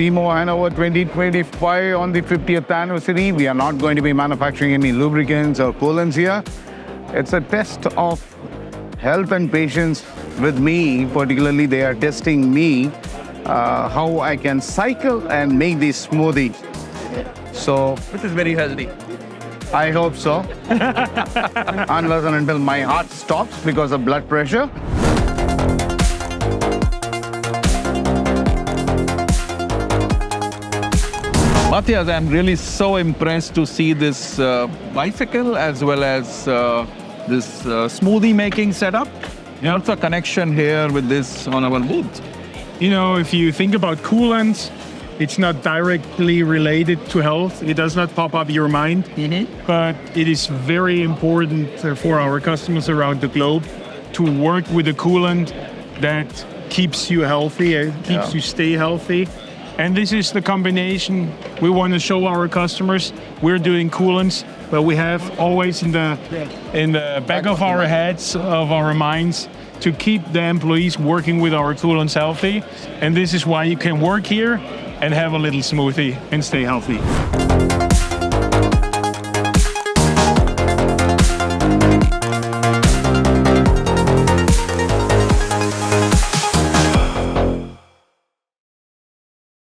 EMO Hannover 2025 on the 50th anniversary. We are not going to be manufacturing any lubricants or coolants here. It's a test of health and patience with me. Particularly, they are testing me how I can cycle and make this smoothie. So This is very healthy. I hope so. Unless and until my heart stops because of blood pressure. Matthias, I'm really so impressed to see this bicycle as well as this smoothie making setup. Yeah. What's the connection here with this on our booth? You know, if you think about coolants, it's not directly related to health. It does not pop up your mind, but it is very important for our customers around the globe to work with a coolant that keeps you healthy, keeps you stay healthy. And this is the combination we want to show our customers. We're doing coolants, but we have always in the back of our heads, of our minds, to keep the employees working with our coolants healthy. And this is why you can work here and have a little smoothie and stay healthy.